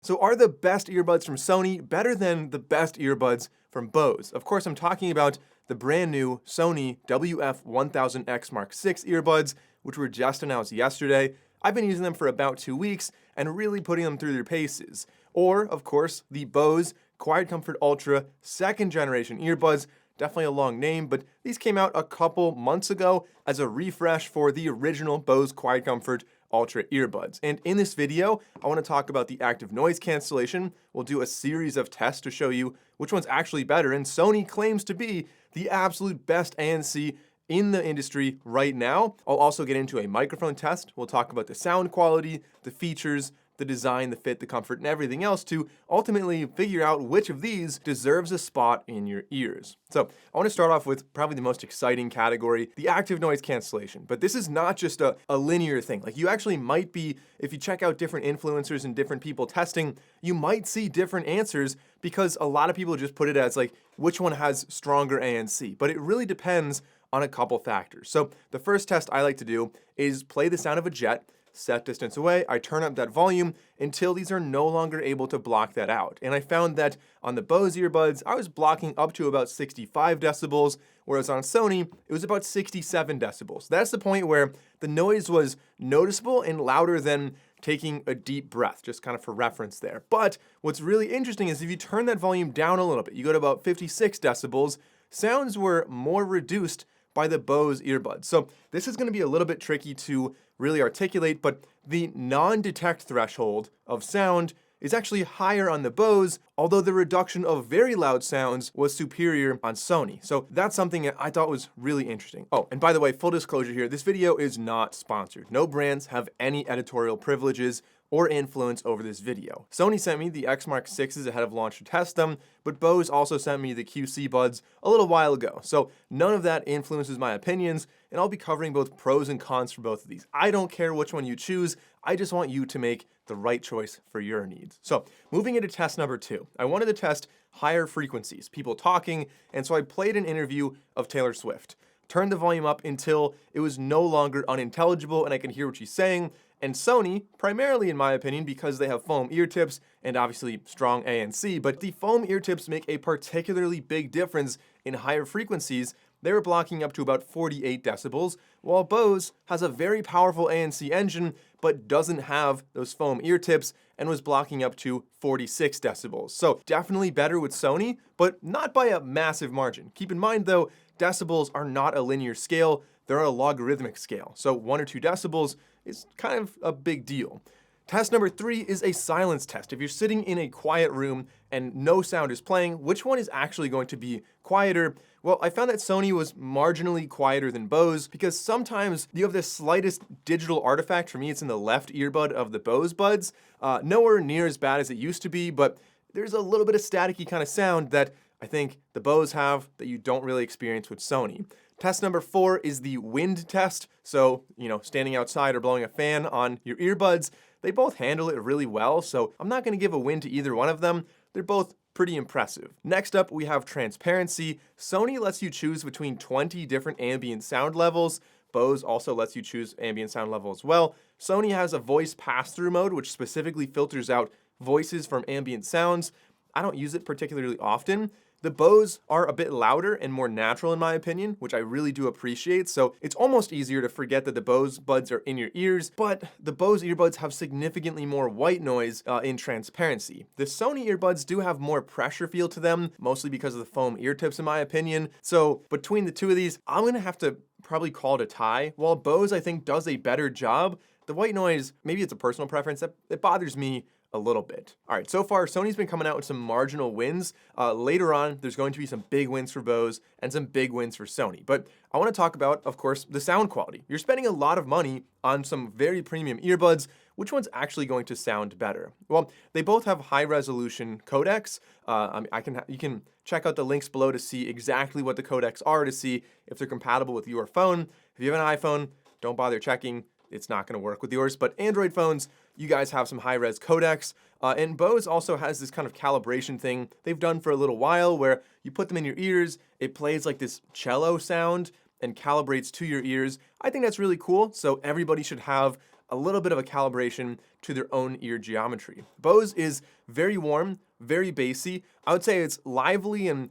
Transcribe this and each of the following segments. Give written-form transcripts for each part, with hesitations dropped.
So are the best earbuds from Sony better than the best earbuds from Bose? Of course, I'm talking about the brand new Sony WF-1000XM6 earbuds, which were just announced yesterday. I've been using them for about 2 weeks and really putting them through their paces. Or, of course, the Bose Quiet Comfort Ultra 2nd generation earbuds. Definitely a long name, but these came out a couple months ago as a refresh for the original Bose Quiet Comfort Ultra earbuds. And in this video, I want to talk about the active noise cancellation. We'll do a series of tests to show you which one's actually better, and Sony claims to be the absolute best ANC in the industry right now. I'll also get into a microphone test. We'll talk about the sound quality, the features, the design, the fit, the comfort, and everything else to ultimately figure out which of these deserves a spot in your ears. So I want to start off with probably the most exciting category, the active noise cancellation. But this is not just a linear thing. Like, you actually might be, if you check out different influencers and different people testing, you might see different answers because a lot of people just put it as like, which one has stronger ANC? But it really depends on a couple factors. So the first test I like to do is play the sound of a jet, set distance away, I turn up that volume until these are no longer able to block that out. And I found that on the Bose earbuds, I was blocking up to about 65 decibels, whereas on Sony, it was about 67 decibels. That's the point where the noise was noticeable and louder than taking a deep breath, just kind of for reference there. But what's really interesting is if you turn that volume down a little bit, you go to about 56 decibels, sounds were more reduced by the Bose earbuds. So this is going to be a little bit tricky to really articulate, but the non-detect threshold of sound is actually higher on the Bose, although the reduction of very loud sounds was superior on Sony. So that's something that I thought was really interesting. Oh, and by the way, full disclosure here, this video is not sponsored. No brands have any editorial privileges or influence over this video. Sony sent me the X Mark 6s ahead of launch to test them, but Bose also sent me the QC buds a little while ago. So none of that influences my opinions, and I'll be covering both pros and cons for both of these. I don't care which one you choose, I just want you to make the right choice for your needs. So moving into test number 2, I wanted to test higher frequencies, people talking, and so I played an interview of Taylor Swift. Turned the volume up until it was no longer unintelligible and I could hear what she's saying. And Sony, primarily in my opinion, because they have foam ear tips and obviously strong ANC, but the foam ear tips make a particularly big difference in higher frequencies. They were blocking up to about 48 decibels, while Bose has a very powerful ANC engine, but doesn't have those foam ear tips and was blocking up to 46 decibels. So definitely better with Sony, but not by a massive margin. Keep in mind though, decibels are not a linear scale, they're a logarithmic scale. So 1 or 2 decibels is kind of a big deal. Test number 3 is a silence test. If you're sitting in a quiet room and no sound is playing, which one is actually going to be quieter? Well, I found that Sony was marginally quieter than Bose because sometimes you have the slightest digital artifact. For me, it's in the left earbud of the Bose buds. Nowhere near as bad as it used to be, but there's a little bit of staticky kind of sound that I think the Bose have that you don't really experience with Sony. Test number 4 is the wind test. So, standing outside or blowing a fan on your earbuds, they both handle it really well. So I'm not going to give a win to either one of them. They're both pretty impressive. Next up, we have transparency. Sony lets you choose between 20 different ambient sound levels. Bose also lets you choose ambient sound level as well. Sony has a voice pass-through mode, which specifically filters out voices from ambient sounds. I don't use it particularly often. The Bose are a bit louder and more natural in my opinion, which I really do appreciate, so it's almost easier to forget that the Bose buds are in your ears, but the Bose earbuds have significantly more white noise in transparency. The Sony earbuds do have more pressure feel to them, mostly because of the foam ear tips in my opinion, so between the two of these, I'm gonna have to probably call it a tie. While Bose I think does a better job, the white noise, maybe it's a personal preference, that bothers me a little bit. All right, so far Sony's been coming out with some marginal wins. Later on, there's going to be some big wins for Bose and some big wins for Sony. But I want to talk about, of course, the sound quality. You're spending a lot of money on some very premium earbuds. Which one's actually going to sound better? Well, they both have high resolution codecs. You can check out the links below to see exactly what the codecs are to see if they're compatible with your phone. If you have an iPhone, don't bother checking. It's not going to work with yours, but Android phones, you guys have some high-res codecs, and Bose also has this kind of calibration thing they've done for a little while where you put them in your ears, it plays like this cello sound and calibrates to your ears. I think that's really cool, so everybody should have a little bit of a calibration to their own ear geometry. Bose is very warm, very bassy. I would say it's lively and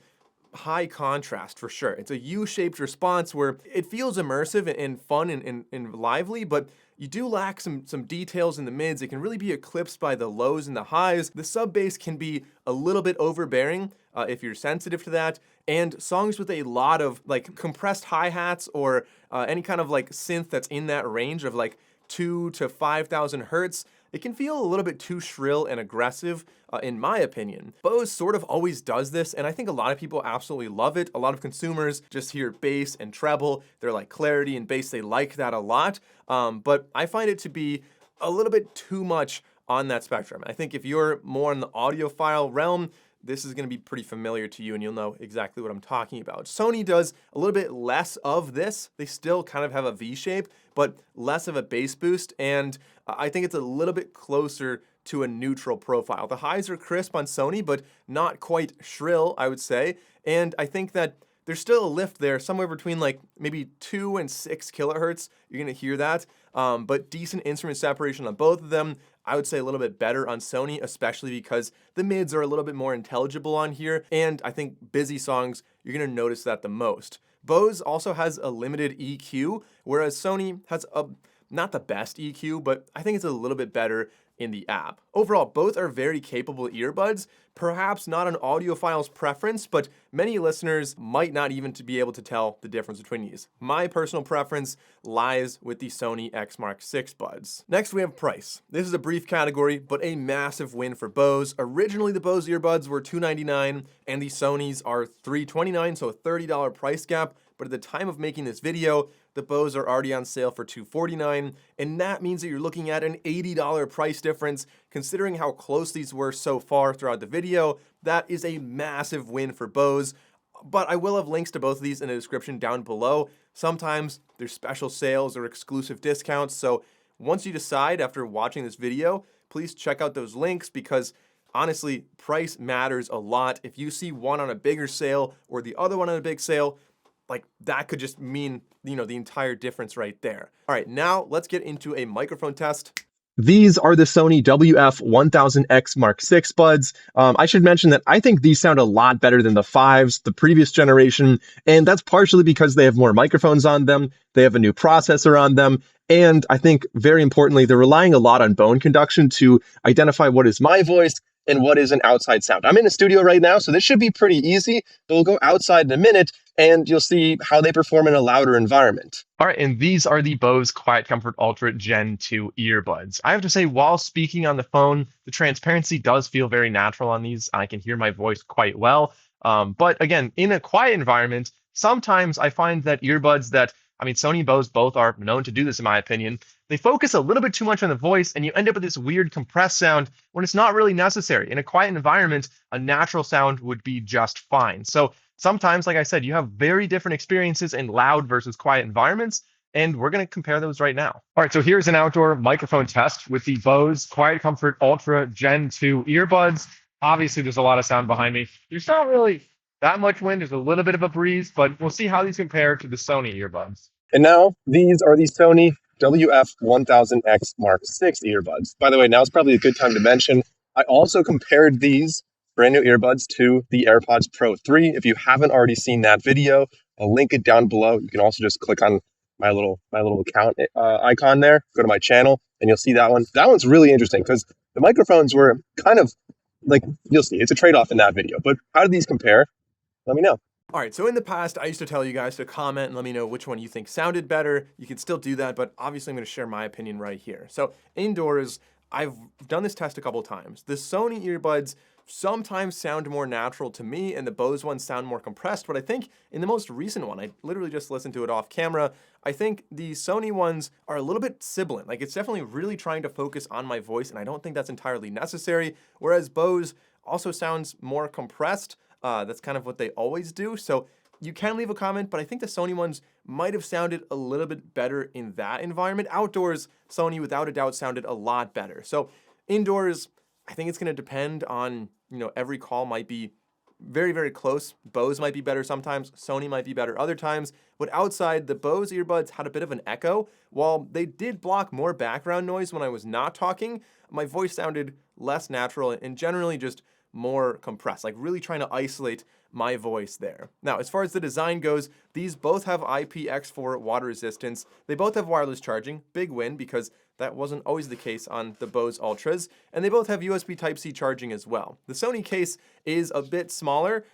high contrast for sure. It's a U-shaped response where it feels immersive and fun and lively, but you do lack some details in the mids. It can really be eclipsed by the lows and the highs. The sub bass can be a little bit overbearing if you're sensitive to that. And songs with a lot of like compressed hi-hats or any kind of like synth that's in that range of like 2 to 5,000 hertz, it can feel a little bit too shrill and aggressive, in my opinion. Bose sort of always does this, and I think a lot of people absolutely love it. A lot of consumers just hear bass and treble. They're like clarity and bass, they like that a lot. But I find it to be a little bit too much on that spectrum. I think if you're more in the audiophile realm, this is going to be pretty familiar to you and you'll know exactly what I'm talking about. Sony does a little bit less of this. They still kind of have a V shape, but less of a bass boost, and I think it's a little bit closer to a neutral profile. The highs are crisp on Sony, but not quite shrill, I would say, and I think that there's still a lift there, somewhere between like maybe 2 and 6 kilohertz. You're going to hear that, but decent instrument separation on both of them. I would say a little bit better on Sony, especially because the mids are a little bit more intelligible on here, and I think busy songs, you're going to notice that the most. Bose also has a limited EQ, whereas Sony has not the best EQ, but I think it's a little bit better in the app. Overall, both are very capable earbuds, perhaps not an audiophile's preference, but many listeners might not even be able to tell the difference between these. My personal preference lies with the Sony X-Mark6 buds. Next, we have price. This is a brief category, but a massive win for Bose. Originally, the Bose earbuds were $299, and the Sonys are $329, so a $30 price gap. But at the time of making this video, the Bose are already on sale for $249, and that means that you're looking at an $80 price difference. Considering how close these were so far throughout the video, that is a massive win for Bose. But I will have links to both of these in the description down below. Sometimes there's special sales or exclusive discounts, so once you decide after watching this video, please check out those links because honestly, price matters a lot. If you see one on a bigger sale or the other one on a big sale, like that could just mean, the entire difference right there. All right, now let's get into a microphone test. These are the Sony WF-1000XM6 buds. I should mention that I think these sound a lot better than the 5s, the previous generation, and that's partially because they have more microphones on them, they have a new processor on them, and I think, very importantly, they're relying a lot on bone conduction to identify what is my voice and what is an outside sound. I'm in a studio right now, so this should be pretty easy, but we'll go outside in a minute, and you'll see how they perform in a louder environment. All right, and these are the Bose Quiet Comfort Ultra Gen 2 earbuds. I have to say, while speaking on the phone, the transparency does feel very natural on these. I can hear my voice quite well. But again, in a quiet environment, sometimes I find that earbuds Sony and Bose both are known to do this in my opinion. They focus a little bit too much on the voice and you end up with this weird compressed sound when it's not really necessary. In a quiet environment, a natural sound would be just fine. So sometimes, like I said, you have very different experiences in loud versus quiet environments, and we're going to compare those right now. All right, so here's an outdoor microphone test with the Bose Quiet Comfort Ultra Gen 2 earbuds. Obviously, there's a lot of sound behind me. There's not really that much wind. There's a little bit of a breeze, but we'll see how these compare to the Sony earbuds. And now, these are the Sony WF-1000XM6 earbuds. By the way, now's probably a good time to mention, I also compared these brand new earbuds to the AirPods Pro 3. If you haven't already seen that video, I'll link it down below. You can also just click on my little account icon there, go to my channel, and you'll see that one. That one's really interesting because the microphones were kind of like, you'll see, it's a trade-off in that video. But how do these compare? Let me know. All right, so in the past, I used to tell you guys to comment and let me know which one you think sounded better. You can still do that, but obviously I'm going to share my opinion right here. So indoors, I've done this test a couple times. The Sony earbuds sometimes sound more natural to me, and the Bose ones sound more compressed, but I think in the most recent one, I literally just listened to it off camera, I think the Sony ones are a little bit sibilant. Like, it's definitely really trying to focus on my voice, and I don't think that's entirely necessary, whereas Bose also sounds more compressed. That's kind of what they always do. So you can leave a comment, but I think the Sony ones might have sounded a little bit better in that environment. Outdoors, Sony without a doubt sounded a lot better. So indoors, I think it's going to depend on, every call might be very, very close. Bose might be better sometimes, Sony might be better other times, but outside, the Bose earbuds had a bit of an echo. While they did block more background noise when I was not talking, my voice sounded less natural and generally just more compressed, like really trying to isolate my voice there. Now, as far as the design goes, these both have IPX4 water resistance. They both have wireless charging, big win because that wasn't always the case on the Bose Ultras, and they both have USB Type-C charging as well. The Sony case is a bit smaller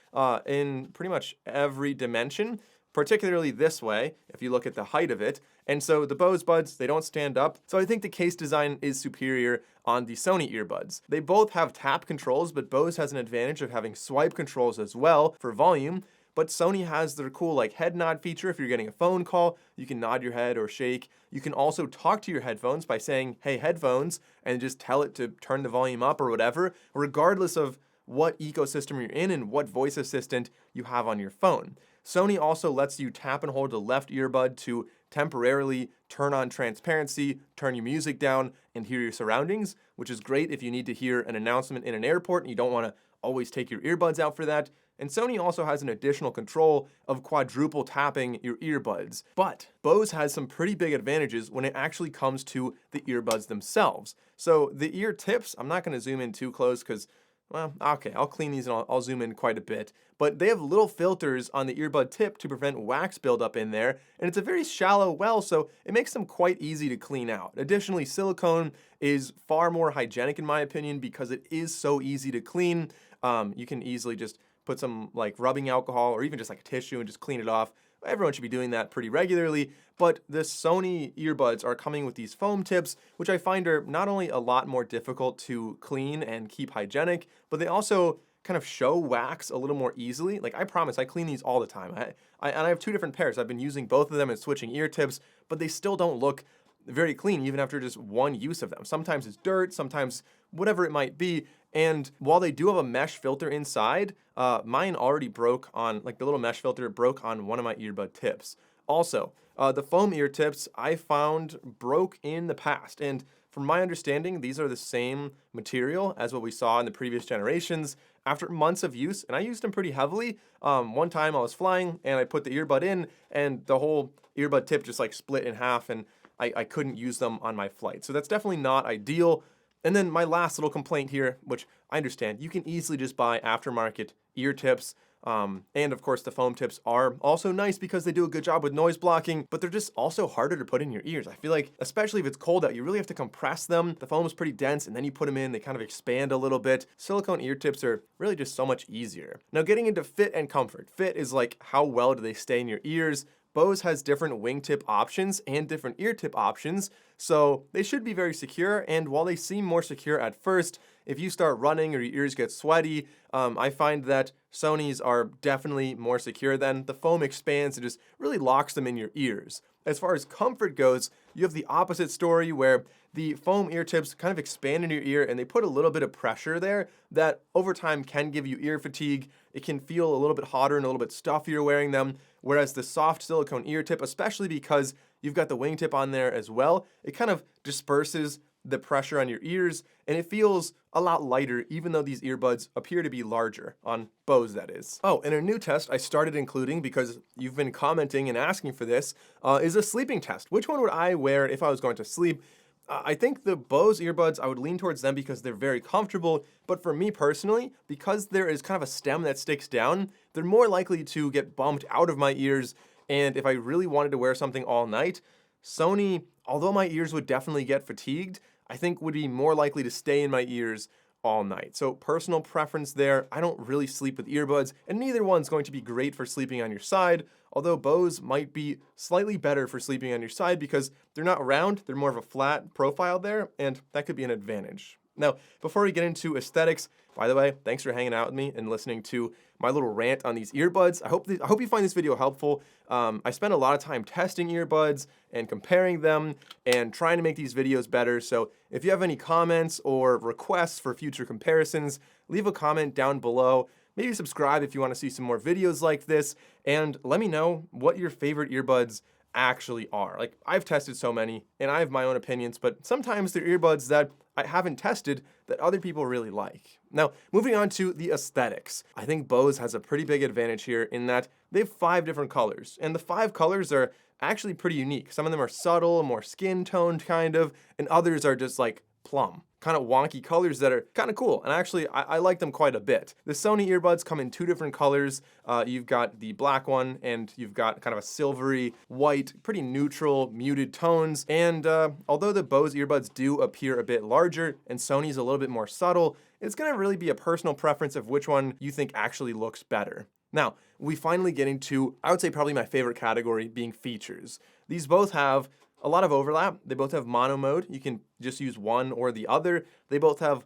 in pretty much every dimension, particularly this way, if you look at the height of it. And so the Bose buds, they don't stand up. So I think the case design is superior on the Sony earbuds. They both have tap controls, but Bose has an advantage of having swipe controls as well for volume. But Sony has their cool like head nod feature. If you're getting a phone call, you can nod your head or shake. You can also talk to your headphones by saying, "Hey, headphones," and just tell it to turn the volume up or whatever, regardless of what ecosystem you're in and what voice assistant you have on your phone. Sony also lets you tap and hold the left earbud to temporarily turn on transparency, turn your music down, and hear your surroundings, which is great if you need to hear an announcement in an airport and you don't want to always take your earbuds out for that. And Sony also has an additional control of quadruple tapping your earbuds. But Bose has some pretty big advantages when it actually comes to the earbuds themselves. So the ear tips, I'm not going to zoom in too close because, well, okay, I'll clean these and I'll zoom in quite a bit. But they have little filters on the earbud tip to prevent wax buildup in there, and it's a very shallow well, so it makes them quite easy to clean out. Additionally, silicone is far more hygienic in my opinion because it is so easy to clean. You can easily just put some like rubbing alcohol or even just like a tissue and just clean it off. Everyone should be doing that pretty regularly, but the Sony earbuds are coming with these foam tips, which I find are not only a lot more difficult to clean and keep hygienic, but they also kind of show wax a little more easily. Like I promise, I clean these all the time. And I have two different pairs. I've been using both of them and switching ear tips, but they still don't look very clean even after just one use of them. Sometimes it's dirt, sometimes whatever it might be. And while they do have a mesh filter inside, mine already broke on, like the little mesh filter broke on one of my earbud tips. Also, the foam ear tips I found broke in the past. And from my understanding, these are the same material as what we saw in the previous generations. After months of use, and I used them pretty heavily, one time I was flying and I put the earbud in and the whole earbud tip just like split in half and I couldn't use them on my flight. So that's definitely not ideal. And then my last little complaint here, which I understand, you can easily just buy aftermarket ear tips. And of course the foam tips are also nice because they do a good job with noise blocking, but they're just also harder to put in your ears. I feel like, especially if it's cold out, you really have to compress them. The foam is pretty dense and then you put them in, they kind of expand a little bit. Silicone ear tips are really just so much easier. Now getting into fit and comfort. Fit is like how well do they stay in your ears? Bose has different wingtip options and different ear tip options, so they should be very secure. And while they seem more secure at first, if you start running or your ears get sweaty, I find that Sony's are definitely more secure. Then the foam expands and just really locks them in your ears. As far as comfort goes, you have the opposite story where the foam ear tips kind of expand in your ear and they put a little bit of pressure there that over time can give you ear fatigue. It can feel a little bit hotter and a little bit stuffier wearing them. Whereas the soft silicone ear tip, especially because you've got the wingtip on there as well, it kind of disperses the pressure on your ears and it feels a lot lighter even though these earbuds appear to be larger, on Bose that is. Oh, and a new test I started including because you've been commenting and asking for this is a sleeping test. Which one would I wear if I was going to sleep? I think the Bose earbuds, I would lean towards them because they're very comfortable, but for me personally, because there is kind of a stem that sticks down, they're more likely to get bumped out of my ears, and if I really wanted to wear something all night, Sony, although my ears would definitely get fatigued, I think would be more likely to stay in my ears all night. So personal preference there. I don't really sleep with earbuds, and neither one's going to be great for sleeping on your side, although Bose might be slightly better for sleeping on your side because they're not round, they're more of a flat profile there, and that could be an advantage. Now, before we get into aesthetics, by the way, thanks for hanging out with me and listening to my little rant on these earbuds. I hope you find this video helpful. I spent a lot of time testing earbuds and comparing them and trying to make these videos better. So if you have any comments or requests for future comparisons, leave a comment down below. Maybe subscribe if you want to see some more videos like this, and let me know what your favorite earbuds actually are. Like, I've tested so many and I have my own opinions, but sometimes they're earbuds that I haven't tested that other people really like. Now, moving on to the aesthetics. I think Bose has a pretty big advantage here in that they have 5 different colors, and the 5 colors are actually pretty unique. Some of them are subtle, more skin toned kind of, and others are just like plum. Kind of wonky colors that are kind of cool, and actually I like them quite a bit. The Sony earbuds come in 2 different colors. You've got the black one, and you've got kind of a silvery, white, pretty neutral, muted tones. And although the Bose earbuds do appear a bit larger, and Sony's a little bit more subtle, it's gonna really be a personal preference of which one you think actually looks better. Now, we finally get into, I would say probably my favorite category being features. These both have a lot of overlap. They both have mono mode. You can just use one or the other. They both have,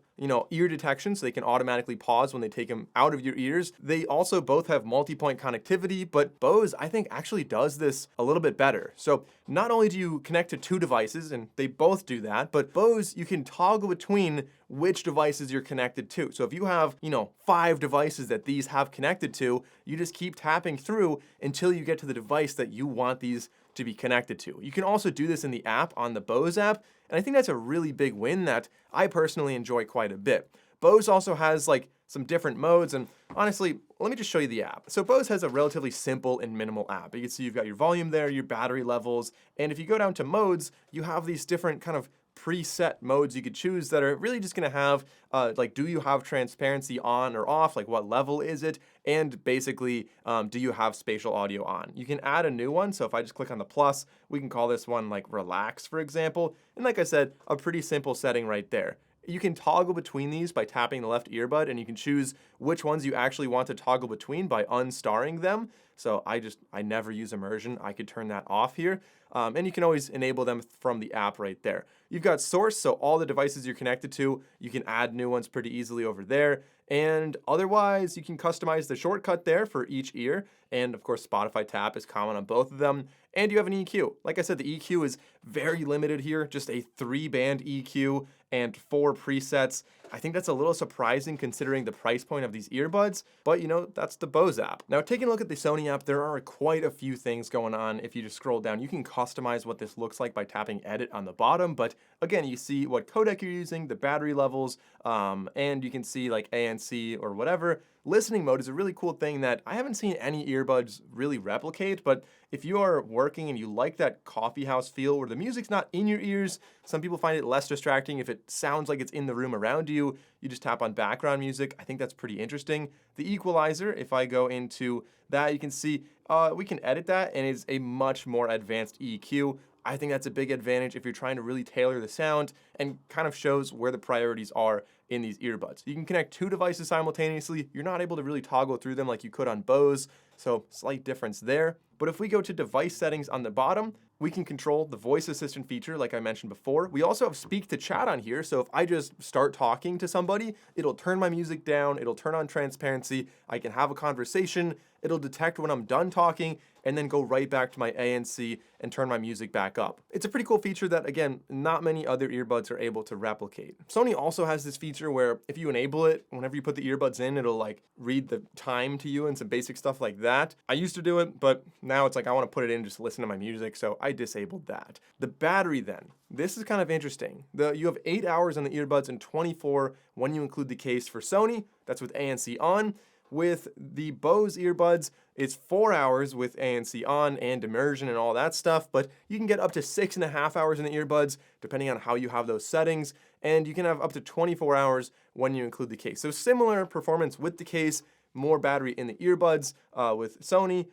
ear detection, so they can automatically pause when they take them out of your ears. They also both have multi-point connectivity, but Bose, I think, actually does this a little bit better. So not only do you connect to 2 devices, and they both do that, but Bose, you can toggle between which devices you're connected to. So if you have, 5 devices that these have connected to, you just keep tapping through until you get to the device that you want these to be connected to. You can also do this in the app, on the Bose app, and I think that's a really big win that I personally enjoy quite a bit. Bose also has some different modes, and honestly, let me just show you the app. So Bose has a relatively simple and minimal app. You can see you've got your volume there, your battery levels, and if you go down to modes, you have these different kind of preset modes you could choose that are really just gonna have, do you have transparency on or off? Like, what level is it? And basically, do you have spatial audio on? You can add a new one. So if I just click on the plus, we can call this one like relax, for example. And like I said, a pretty simple setting right there. You can toggle between these by tapping the left earbud, and you can choose which ones you actually want to toggle between by unstarring them. So I never use immersion. I could turn that off here. And you can always enable them from the app right there. You've got source, so all the devices you're connected to, you can add new ones pretty easily over there. And otherwise, you can customize the shortcut there for each ear. And of course, Spotify tap is common on both of them. And you have an EQ. Like I said, the EQ is very limited here, just a 3-band EQ and 4 presets. I think that's a little surprising considering the price point of these earbuds, but that's the Bose app. Now, taking a look at the Sony app, there are quite a few things going on. If you just scroll down, you can customize what this looks like by tapping edit on the bottom, but again, you see what codec you're using, the battery levels, and you can see like ANC or whatever. Listening mode is a really cool thing that I haven't seen any earbuds really replicate, but if you are working and you like that coffee house feel where the music's not in your ears, some people find it less distracting if it sounds like it's in the room around you. You just tap on background music. I think that's pretty interesting. The equalizer, if I go into that, you can see we can edit that, and it's a much more advanced EQ. I think that's a big advantage if you're trying to really tailor the sound and kind of shows where the priorities are in these earbuds. You can connect 2 devices simultaneously. You're not able to really toggle through them like you could on Bose, so slight difference there. But if we go to device settings on the bottom, we can control the voice assistant feature like I mentioned before. We also have speak to chat on here, so if I just start talking to somebody, it'll turn my music down, it'll turn on transparency, I can have a conversation, it'll detect when I'm done talking, and then go right back to my ANC and turn my music back up. It's a pretty cool feature that, again, not many other earbuds are able to replicate. Sony also has this feature where if you enable it, whenever you put the earbuds in, it'll read the time to you and some basic stuff like that. I used to do it, but now it's I want to put it in just to listen to my music, so I disabled that. The battery then, this is kind of interesting. You have 8 hours on the earbuds and 24 when you include the case for Sony. That's with ANC on. With the Bose earbuds, it's 4 hours with ANC on and immersion and all that stuff, but you can get up to 6.5 hours in the earbuds, depending on how you have those settings, and you can have up to 24 hours when you include the case. So similar performance with the case, more battery in the earbuds with Sony.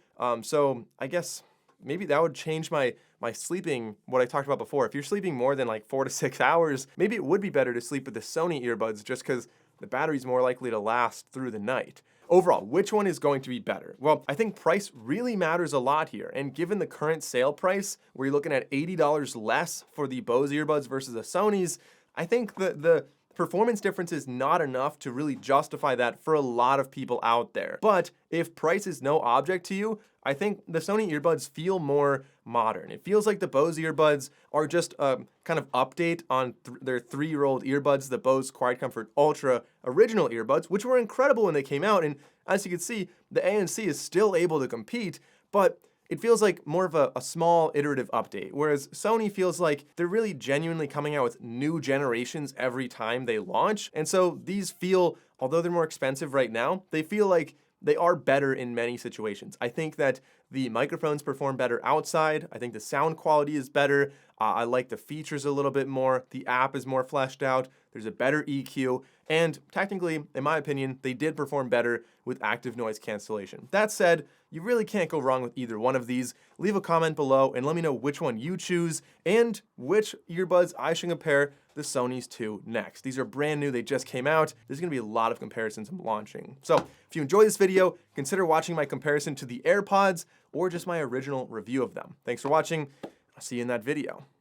So I guess maybe that would change my sleeping, what I talked about before. If you're sleeping more than 4 to 6 hours, maybe it would be better to sleep with the Sony earbuds just because the battery's more likely to last through the night. Overall, which one is going to be better? Well, I think price really matters a lot here. And given the current sale price, where you're looking at $80 less for the Bose earbuds versus the Sony's, I think the performance difference is not enough to really justify that for a lot of people out there. But if price is no object to you, I think the Sony earbuds feel more modern. It feels like the Bose earbuds are just a kind of update on their 3-year-old earbuds, the Bose Quiet Comfort Ultra original earbuds, which were incredible when they came out. And as you can see, the ANC is still able to compete, but it feels like more of a small iterative update, whereas Sony feels like they're really genuinely coming out with new generations every time they launch. And so these feel, although they're more expensive right now, they feel like they are better in many situations. I think that the microphones perform better outside. I think the sound quality is better. I like the features a little bit more. The app is more fleshed out. There's a better EQ. And technically, in my opinion, they did perform better with active noise cancellation. That said, you really can't go wrong with either one of these. Leave a comment below and let me know which one you choose and which earbuds I should compare the Sony's to next. These are brand new, they just came out. There's gonna be a lot of comparisons I'm launching. So if you enjoy this video, consider watching my comparison to the AirPods or just my original review of them. Thanks for watching. I'll see you in that video.